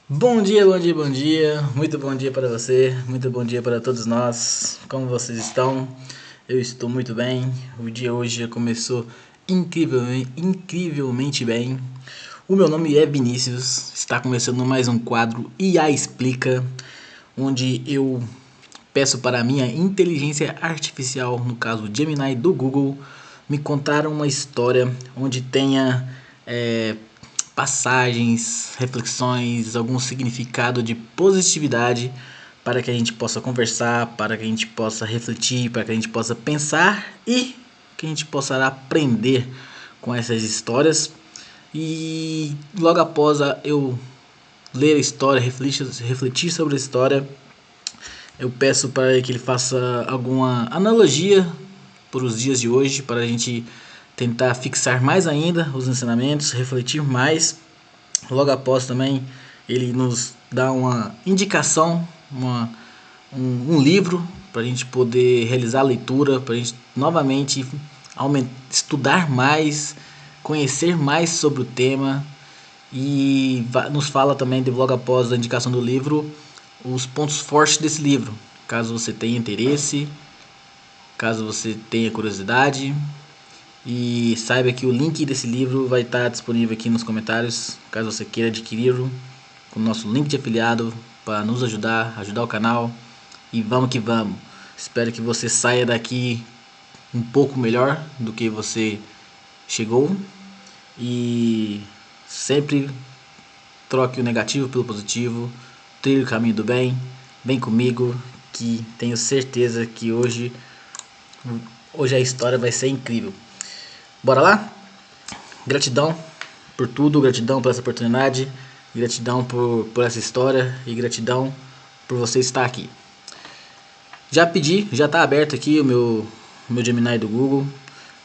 Bom dia, bom dia, bom dia. Muito bom dia para você, muito bom dia para todos nós. Como vocês estão? Eu estou muito bem. O dia hoje já começou incrivelmente bem. O meu nome é Vinícius. Está começando mais um quadro IA Explica, onde eu peço para a minha inteligência artificial, no caso o Gemini do Google, me contar uma história onde tenha passagens, reflexões, algum significado de positividade para que a gente possa conversar, para que a gente possa refletir, para que a gente possa pensar e que a gente possa aprender com essas histórias. E logo após eu ler a história, refletir sobre a história, eu peço para que ele faça alguma analogia para os dias de hoje, para a gente tentar fixar mais ainda os ensinamentos, refletir mais. Logo após também ele nos dá uma indicação, um livro para a gente poder realizar a leitura, para a gente novamente estudar mais, conhecer mais sobre o tema e nos fala também de logo após a indicação do livro os pontos fortes desse livro, caso você tenha interesse, caso você tenha curiosidade. E saiba que o link desse livro vai estar disponível aqui nos comentários, caso você queira adquiri-lo, com o nosso link de afiliado para nos ajudar o canal. E vamos que vamos. Espero que você saia daqui um pouco melhor do que você chegou. E sempre troque o negativo pelo positivo, trilhe o caminho do bem. Vem comigo que tenho certeza que hoje a história vai ser incrível. Bora lá? Gratidão por tudo, gratidão por essa oportunidade, gratidão por essa história e gratidão por você estar aqui. Já está aberto aqui o meu Gemini do Google.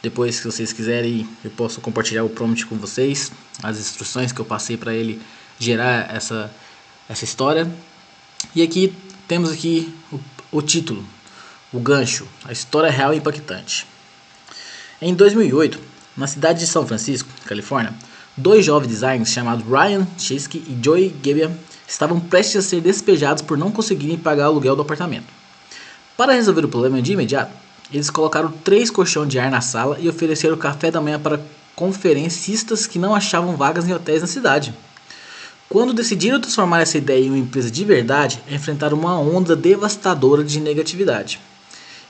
Depois, se vocês quiserem, eu posso compartilhar o prompt com vocês, as instruções que eu passei para ele gerar essa história. E aqui temos aqui o título, o gancho, a história real e impactante. Em 2008, na cidade de São Francisco, Califórnia, dois jovens designers chamados Ryan Chesky e Joey Gebbia estavam prestes a ser despejados por não conseguirem pagar o aluguel do apartamento. Para resolver o problema de imediato, eles colocaram 3 colchões de ar na sala e ofereceram café da manhã para conferencistas que não achavam vagas em hotéis na cidade. Quando decidiram transformar essa ideia em uma empresa de verdade, enfrentaram uma onda devastadora de negatividade.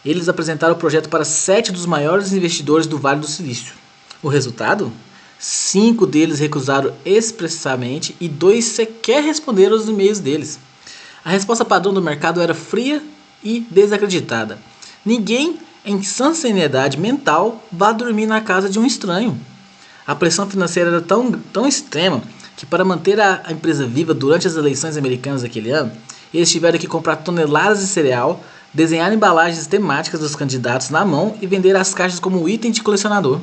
Eles apresentaram o projeto para 7 dos maiores investidores do Vale do Silício. O resultado? 5 deles recusaram expressamente e 2 sequer responderam aos e-mails deles. A resposta padrão do mercado era fria e desacreditada. Ninguém em sã sanidade mental vá dormir na casa de um estranho. A pressão financeira era tão extrema que, para manter a empresa viva durante as eleições americanas daquele ano, eles tiveram que comprar toneladas de cereal, desenhar embalagens temáticas dos candidatos na mão e vender as caixas como item de colecionador.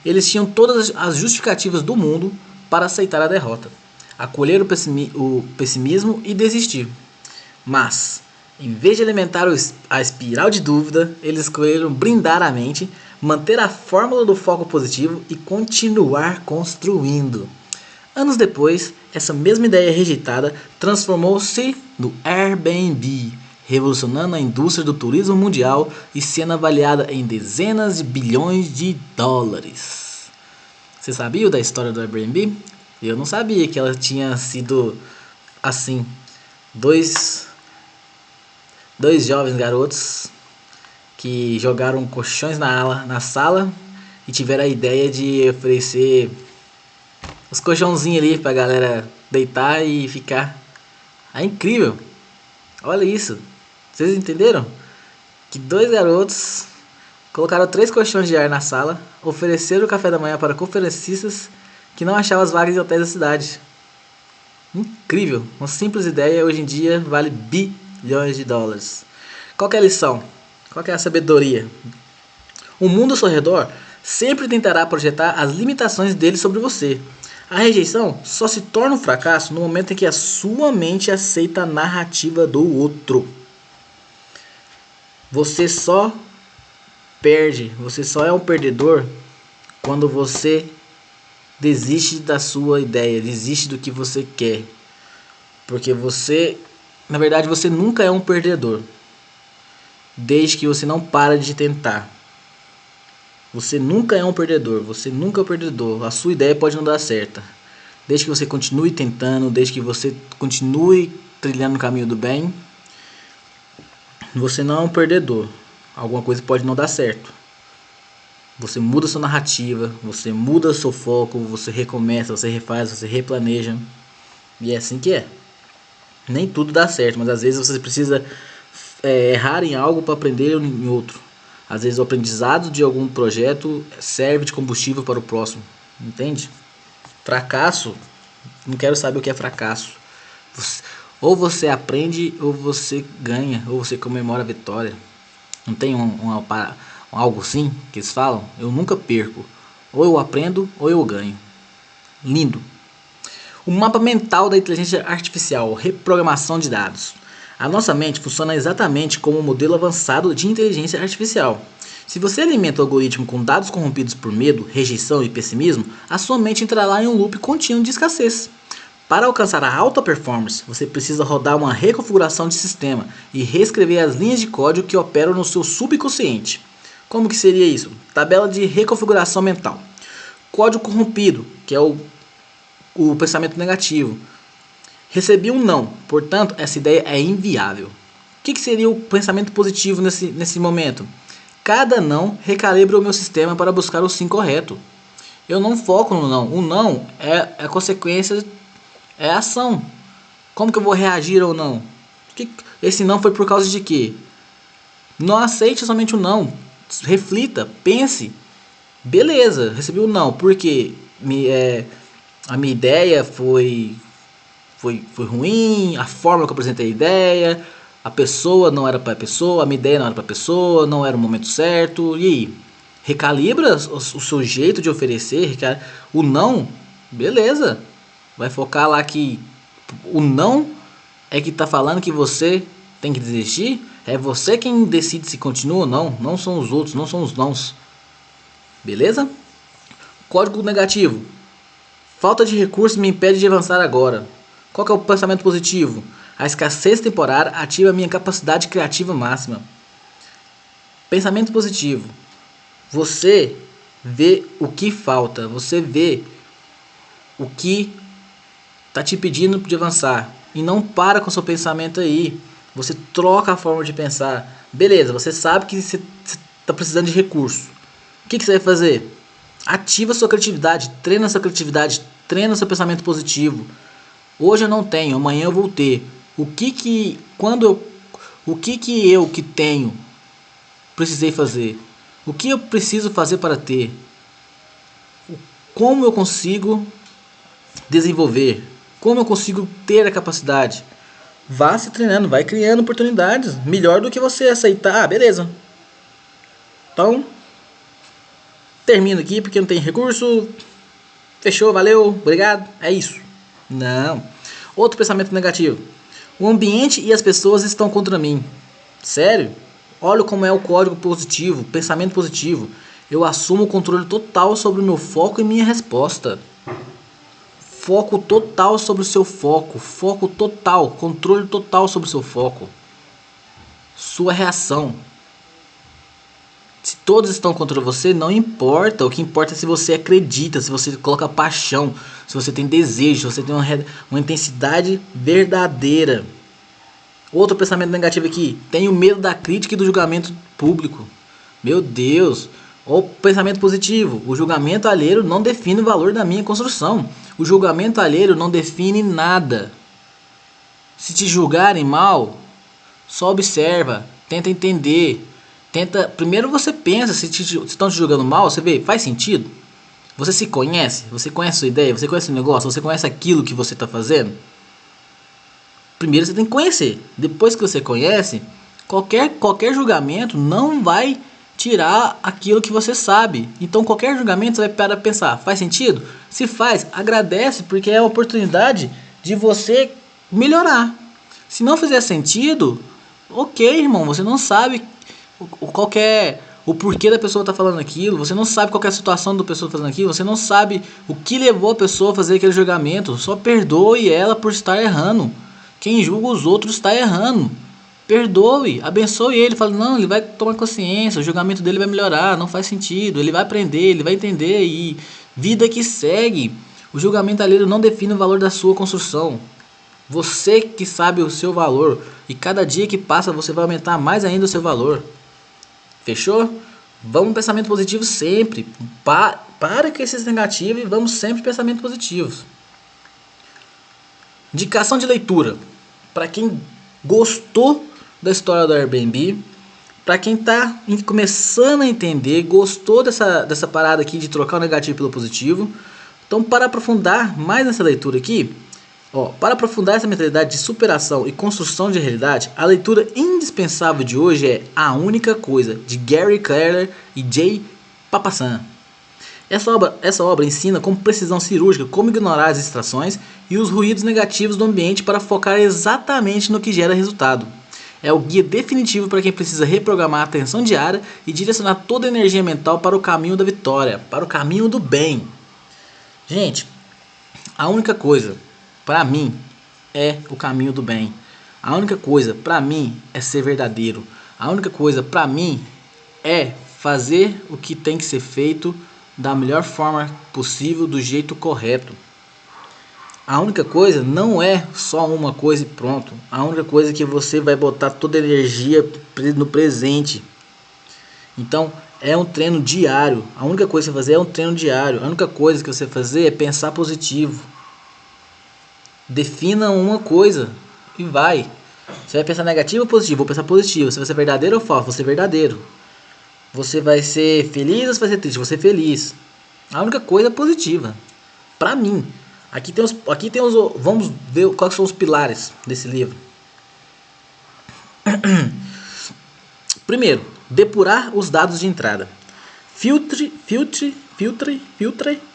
Eles tinham todas as justificativas do mundo para aceitar a derrota, acolher o pessimismo e desistir. Mas, em vez de alimentar a espiral de dúvida, eles escolheram brindar a mente, manter a fórmula do foco positivo e continuar construindo. Anos depois, essa mesma ideia rejeitada transformou-se no Airbnb, revolucionando a indústria do turismo mundial e sendo avaliada em dezenas de bilhões de dólares. Você sabia da história do Airbnb? Eu não sabia que ela tinha sido assim. Dois jovens garotos que jogaram colchões na sala e tiveram a ideia de oferecer os colchãozinhos ali pra galera deitar e ficar. É incrível! Olha isso! Vocês entenderam? Que 2 garotos colocaram 3 colchões de ar na sala, ofereceram o café da manhã para conferencistas que não achavam as vagas em hotéis da cidade. Incrível! Uma simples ideia hoje em dia vale bilhões de dólares. Qual que é a lição? Qual que é a sabedoria? O mundo ao seu redor sempre tentará projetar as limitações dele sobre você. A rejeição só se torna um fracasso no momento em que a sua mente aceita a narrativa do outro. Você só perde, você só é um perdedor quando você desiste da sua ideia, desiste do que você quer. Porque na verdade, você nunca é um perdedor, desde que você não para de tentar. Você nunca é um perdedor, você nunca é um perdedor. A sua ideia pode não dar certa, desde que você continue tentando, desde que você continue trilhando o caminho do bem, você não é um perdedor. Alguma coisa pode não dar certo. Você muda sua narrativa, você muda seu foco, você recomeça, você refaz, você replaneja. E é assim que é. Nem tudo dá certo, mas às vezes você precisa errar em algo para aprender em outro. Às vezes o aprendizado de algum projeto serve de combustível para o próximo. Entende? Fracasso, não quero saber o que é fracasso. Ou você aprende, ou você ganha, ou você comemora a vitória. Não tem algo assim que eles falam? Eu nunca perco. Ou eu aprendo, ou eu ganho. Lindo. O mapa mental da inteligência artificial, reprogramação de dados. A nossa mente funciona exatamente como um modelo avançado de inteligência artificial. Se você alimenta o algoritmo com dados corrompidos por medo, rejeição e pessimismo, a sua mente entrará em um loop contínuo de escassez. Para alcançar a alta performance, você precisa rodar uma reconfiguração de sistema e reescrever as linhas de código que operam no seu subconsciente. Como que seria isso? Tabela de reconfiguração mental. Código corrompido, que é o pensamento negativo. Recebi um não, portanto, essa ideia é inviável. O que seria o pensamento positivo nesse momento? Cada não recalibra o meu sistema para buscar o sim correto. Eu não foco no não. O não é a consequência, é a ação. Como que eu vou reagir ou não? Esse não foi por causa de quê? Não aceite somente o não. Reflita, pense. Beleza, recebi o não. Por quê? A minha ideia foi ruim, a forma que eu apresentei a ideia, a pessoa não era para a pessoa, a minha ideia não era para a pessoa, não era o momento certo. E aí? Recalibra o seu jeito de oferecer, o não, beleza. Vai focar lá que o não é que tá falando que você tem que desistir. É você quem decide se continua ou não, não são os outros, não são os nãos. Beleza? Código negativo. Falta de recursos me impede de avançar agora. Qual que é o pensamento positivo? A escassez temporária ativa a minha capacidade criativa máxima. Pensamento positivo. Você vê o que falta, você vê o que está te impedindo de avançar e não para com seu pensamento aí. Você troca a forma de pensar. Beleza, você sabe que você está precisando de recurso. O que você vai fazer? Ativa sua criatividade, treina sua criatividade, treina seu pensamento positivo. Hoje eu não tenho, amanhã eu vou ter. O que eu que tenho precisei fazer? O que eu preciso fazer para ter? Como eu consigo desenvolver? Como eu consigo ter a capacidade? Vá se treinando, vai criando oportunidades. Melhor do que você aceitar. Beleza. Então, termino aqui porque não tem recurso. Fechou, valeu, obrigado. É isso. Não. Outro pensamento negativo. O ambiente e as pessoas estão contra mim. Sério? Olha como é o código positivo, pensamento positivo. Eu assumo o controle total sobre o meu foco e minha resposta. Foco total sobre o seu foco. Foco total, controle total sobre o seu foco. Sua reação. Se todos estão contra você, não importa. O que importa é se você acredita, se você coloca paixão, se você tem desejo, se você tem uma intensidade verdadeira. Outro pensamento negativo aqui. Tenho medo da crítica e do julgamento público. Meu Deus. O pensamento positivo. O julgamento alheio não define o valor da minha construção. O julgamento alheio não define nada. Se te julgarem mal, só observa. Tenta entender. Primeiro você pensa, se estão te julgando mal, você vê, faz sentido? Você se conhece? Você conhece a sua ideia? Você conhece o negócio? Você conhece aquilo que você está fazendo? Primeiro você tem que conhecer. Depois que você conhece, qualquer julgamento não vai tirar aquilo que você sabe. Então qualquer julgamento você vai parar para pensar, faz sentido? Se faz, agradece, porque é a oportunidade de você melhorar. Se não fizer sentido, ok, irmão, você não sabe o porquê da pessoa estar falando aquilo, você não sabe qual é a situação da pessoa fazendo aquilo, você não sabe o que levou a pessoa a fazer aquele julgamento. Só perdoe ela por estar errando. Quem julga os outros está errando. Perdoe, abençoe ele, fala, não, ele vai tomar consciência, o julgamento dele vai melhorar, não faz sentido, ele vai aprender, ele vai entender e vida que segue. O julgamento alheio não define o valor da sua construção. Você que sabe o seu valor e cada dia que passa você vai aumentar mais ainda o seu valor. Fechou? Vamos no pensamento positivo sempre. Para com esses negativos e vamos sempre em pensamentos positivos. Indicação de leitura. Para quem gostou da história do Airbnb, para quem está começando a entender, gostou dessa parada aqui de trocar o negativo pelo positivo. Então, para aprofundar mais nessa leitura aqui, para aprofundar essa mentalidade de superação e construção de realidade, a leitura indispensável de hoje é A Única Coisa, de Gary Keller e Jay Papasan. Essa obra ensina com precisão cirúrgica como ignorar as distrações e os ruídos negativos do ambiente para focar exatamente no que gera resultado. É o guia definitivo para quem precisa reprogramar a atenção diária e direcionar toda a energia mental para o caminho da vitória, para o caminho do bem. Gente, a única coisa para mim é o caminho do bem. A única coisa para mim é ser verdadeiro. A única coisa para mim é fazer o que tem que ser feito da melhor forma possível, do jeito correto. A única coisa não é só uma coisa e pronto. A única coisa é que você vai botar toda a energia no presente. Então é um treino diário. A única coisa que você fazer é um treino diário. A única coisa que você fazer é pensar positivo. Defina uma coisa e vai. Você vai pensar negativo ou positivo? Vou pensar positivo. Você vai ser verdadeiro ou falso? Vou ser verdadeiro. Você vai ser feliz ou você vai ser triste? Vou ser feliz. A única coisa é positiva. Pra mim. Aqui tem os. Vamos ver quais são os pilares desse livro. Primeiro, depurar os dados de entrada. Filtre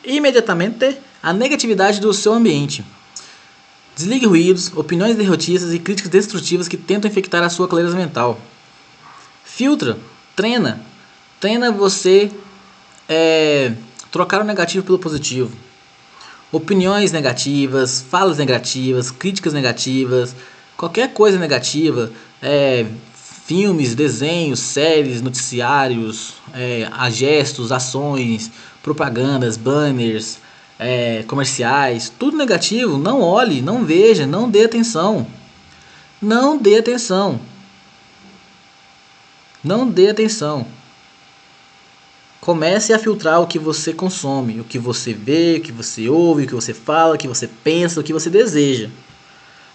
imediatamente a negatividade do seu ambiente. Desligue ruídos, opiniões derrotistas e críticas destrutivas que tentam infectar a sua clareza mental. Filtra, treina você trocar o negativo pelo positivo. Opiniões negativas, falas negativas, críticas negativas, qualquer coisa negativa, filmes, desenhos, séries, noticiários, gestos, ações, propagandas, banners, comerciais, tudo negativo, não olhe, não veja, não dê atenção. Não dê atenção. Não dê atenção. Comece a filtrar o que você consome, o que você vê, o que você ouve, o que você fala, o que você pensa, o que você deseja.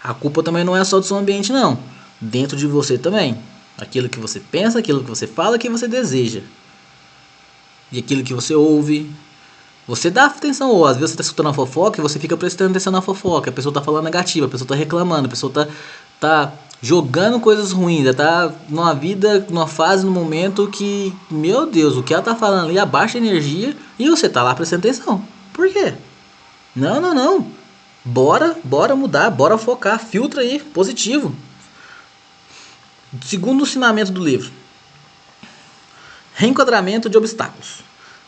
A culpa também não é só do seu ambiente, não. Dentro de você também. Aquilo que você pensa, aquilo que você fala, aquilo que você deseja. E aquilo que você ouve. Você dá atenção, ou às vezes você está escutando a fofoca e você fica prestando atenção na fofoca. A pessoa está falando negativa, a pessoa está reclamando, a pessoa tá jogando coisas ruins, ela tá numa vida, numa fase, num momento que, meu Deus, o que ela tá falando ali abaixa a energia e você tá lá prestando atenção. Por quê? Não. Bora mudar, bora focar, filtra aí, positivo. Segundo ensinamento do livro. Reenquadramento de obstáculos.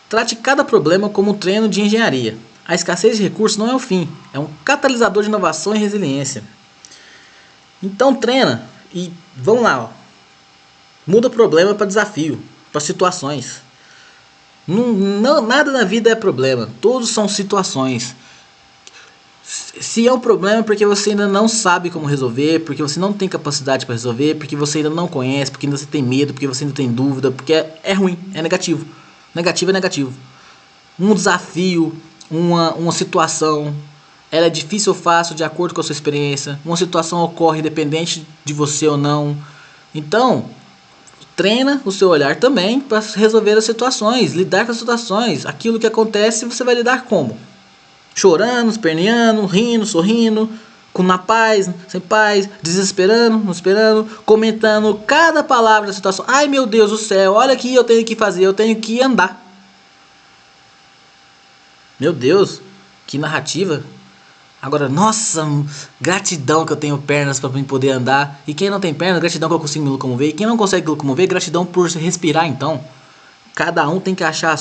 Trate cada problema como um treino de engenharia. A escassez de recursos não é o fim, é um catalisador de inovação e resiliência. Então treina e vamos lá. Muda o problema para desafio, para situações. Nada na vida é problema, todos são situações. Se é um problema é porque você ainda não sabe como resolver, porque você não tem capacidade para resolver, porque você ainda não conhece, porque ainda você tem medo, porque você ainda tem dúvida, porque é ruim, é negativo. Negativo é negativo. Um desafio, uma situação, ela é difícil ou fácil de acordo com a sua experiência. Uma situação ocorre independente de você ou não. Então, treina o seu olhar também para resolver as situações, lidar com as situações. Aquilo que acontece, você vai lidar como? Chorando, esperneando, rindo, sorrindo, na paz, sem paz, desesperando, não esperando, comentando cada palavra da situação. Ai meu Deus do céu, olha aqui, eu tenho que fazer, eu tenho que andar. Meu Deus, que narrativa. Agora, nossa, gratidão que eu tenho pernas para poder andar. E quem não tem pernas, gratidão que eu consigo me locomover. E quem não consegue locomover, gratidão por respirar. Então, cada um tem que achar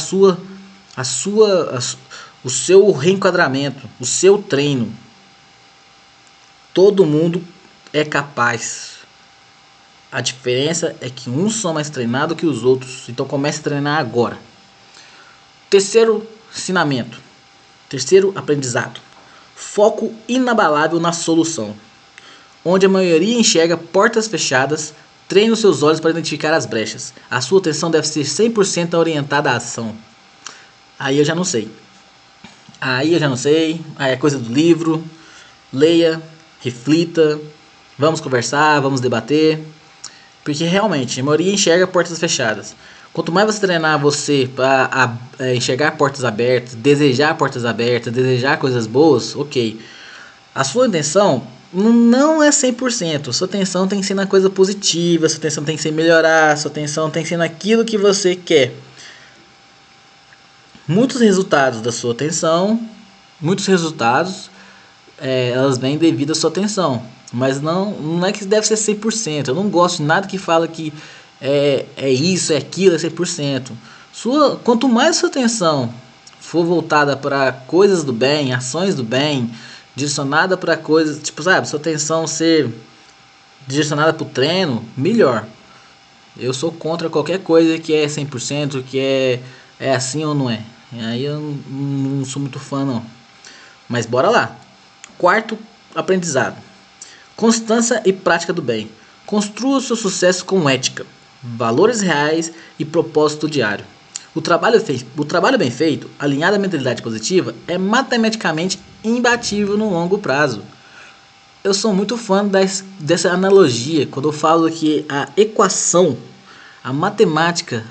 o seu reenquadramento, o seu treino. Todo mundo é capaz. A diferença é que uns são mais treinados que os outros. Então comece a treinar agora. Terceiro ensinamento. Terceiro aprendizado. Foco inabalável na solução. Onde a maioria enxerga portas fechadas, treine os seus olhos para identificar as brechas. A sua atenção deve ser 100% orientada à ação. Aí eu já não sei. Aí é coisa do livro. Leia, reflita, vamos conversar, vamos debater. Porque realmente, a maioria enxerga portas fechadas. Quanto mais você treinar você para enxergar portas abertas, desejar portas abertas, desejar coisas boas, ok. A sua intenção não é 100%. Sua atenção tem que ser na coisa positiva, sua atenção tem que ser melhorar, sua atenção tem que ser naquilo que você quer. Muitos resultados da sua atenção, elas vêm devido à sua atenção. Mas não é que deve ser 100%. Eu não gosto de nada que fala que é isso, é aquilo, é 100%. Quanto mais sua atenção for voltada para coisas do bem, ações do bem, direcionada para coisas, tipo, sabe, sua atenção ser direcionada para o treino, melhor. Eu sou contra qualquer coisa que é 100%, que é assim ou não é. Aí eu não sou muito fã não. Mas bora lá. Quarto aprendizado. Constância e prática do bem. Construa o seu sucesso com ética, valores reais e propósito diário. O trabalho bem feito, alinhado à mentalidade positiva, é matematicamente imbatível no longo prazo. Eu sou muito fã dessa analogia, quando eu falo que a equação, a matemática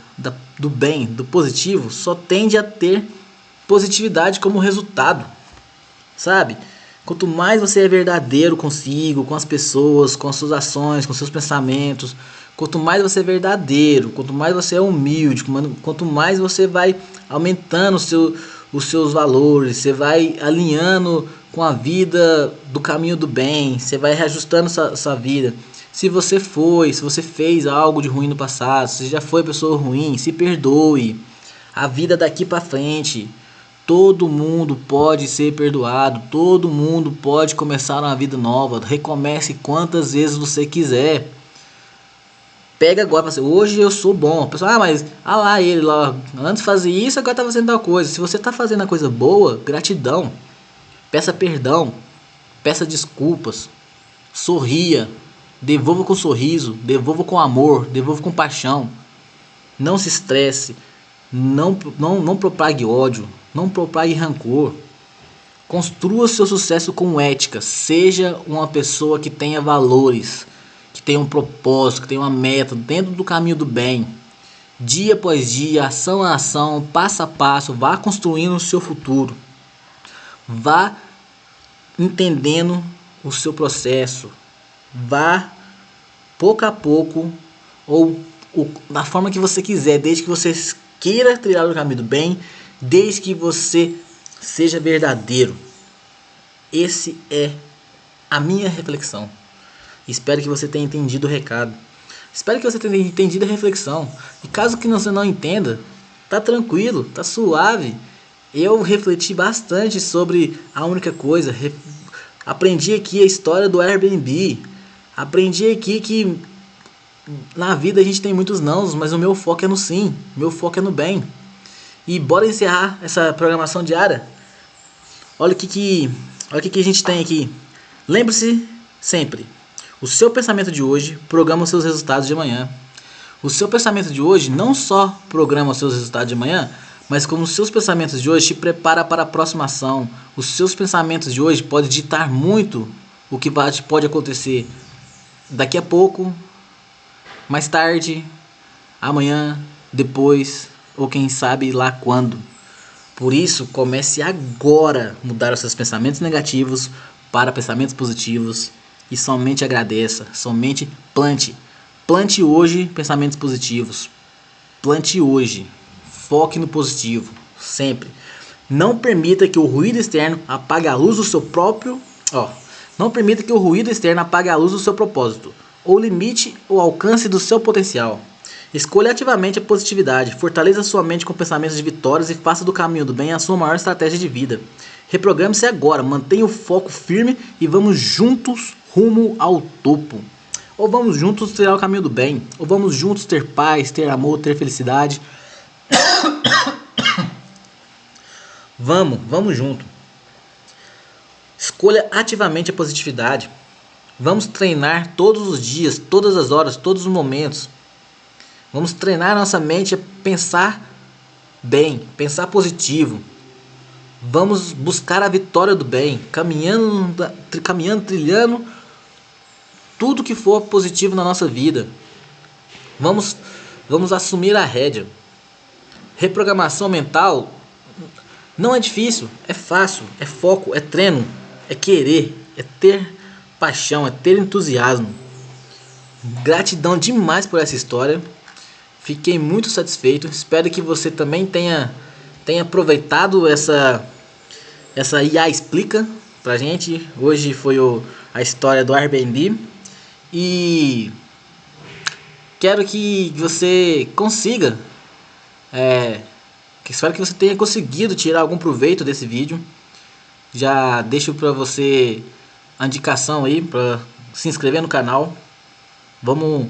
do bem, do positivo, só tende a ter positividade como resultado, sabe? Quanto mais você é verdadeiro consigo, com as pessoas, com as suas ações, com seus pensamentos, quanto mais você é verdadeiro, quanto mais você é humilde, quanto mais você vai aumentando os seus valores, você vai alinhando com a vida do caminho do bem, você vai reajustando sua vida. Se você fez algo de ruim no passado, se já foi pessoa ruim, se perdoe. A vida daqui pra frente, todo mundo pode ser perdoado, todo mundo pode começar uma vida nova. Recomece quantas vezes você quiser. Pega agora, hoje eu sou bom. Pessoal, mas lá ele lá, antes fazia isso, agora tá fazendo tal coisa. Se você tá fazendo a coisa boa, gratidão. Peça perdão, peça desculpas, sorria, devolva com sorriso, devolva com amor, devolva com paixão. Não se estresse, não propague ódio, não propague rancor. Construa seu sucesso com ética. Seja uma pessoa que tenha valores, que tenha um propósito, que tenha uma meta dentro do caminho do bem. Dia após dia, ação a ação, passo a passo, vá construindo o seu futuro. Vá entendendo o seu processo. Vá pouco a pouco, ou da forma que você quiser, desde que você queira trilhar o caminho do bem, desde que você seja verdadeiro. Esse é a minha reflexão. Espero que você tenha entendido o recado. Espero que você tenha entendido a reflexão. E caso que você não entenda, tá tranquilo, tá suave. Eu refleti bastante sobre a única coisa. Aprendi aqui a história do Airbnb. Aprendi aqui que na vida a gente tem muitos nãos, mas o meu foco é no sim. Meu foco é no bem. E bora encerrar essa programação diária. Olha o que a gente tem aqui. Lembre-se sempre. O seu pensamento de hoje programa os seus resultados de amanhã. O seu pensamento de hoje não só programa os seus resultados de amanhã, mas como os seus pensamentos de hoje te prepara para a próxima ação. Os seus pensamentos de hoje podem ditar muito o que pode acontecer daqui a pouco, mais tarde, amanhã, depois, ou quem sabe lá quando. Por isso, comece agora a mudar os seus pensamentos negativos para pensamentos positivos e somente agradeça, somente plante. Plante hoje pensamentos positivos. Plante hoje. Foque no positivo, sempre. Não permita que o ruído externo apague a luz do seu próprio... Não permita que o ruído externo apague a luz do seu propósito, ou limite o alcance do seu potencial. Escolha ativamente a positividade, fortaleça sua mente com pensamentos de vitórias e faça do caminho do bem a sua maior estratégia de vida. Reprograme-se agora, mantenha o foco firme e vamos juntos rumo ao topo. Ou vamos juntos trilhar o caminho do bem, ou vamos juntos ter paz, ter amor, ter felicidade. Vamos junto. Escolha ativamente a positividade. Vamos treinar todos os dias, todas as horas, todos os momentos. Vamos treinar nossa mente a pensar bem, pensar positivo. Vamos buscar a vitória do bem, caminhando, trilhando tudo que for positivo na nossa vida. Vamos assumir a rédea. Reprogramação mental não é difícil, é fácil, é foco, é treino, é querer, é ter paixão, é ter entusiasmo. Gratidão demais por essa história. Fiquei muito satisfeito. Espero que você também tenha aproveitado essa IA Explica pra gente. Hoje foi a história do Airbnb. E quero que você consiga. Espero que você tenha conseguido tirar algum proveito desse vídeo. Já deixo pra você a indicação aí para se inscrever no canal. Vamos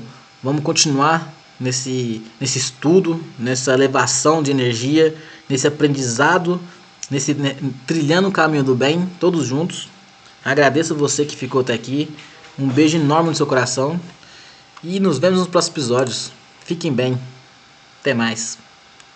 continuar nesse estudo, nessa elevação de energia, nesse aprendizado, trilhando o caminho do bem, todos juntos. Agradeço você que ficou até aqui. Um beijo enorme no seu coração. E nos vemos nos próximos episódios. Fiquem bem. Até mais.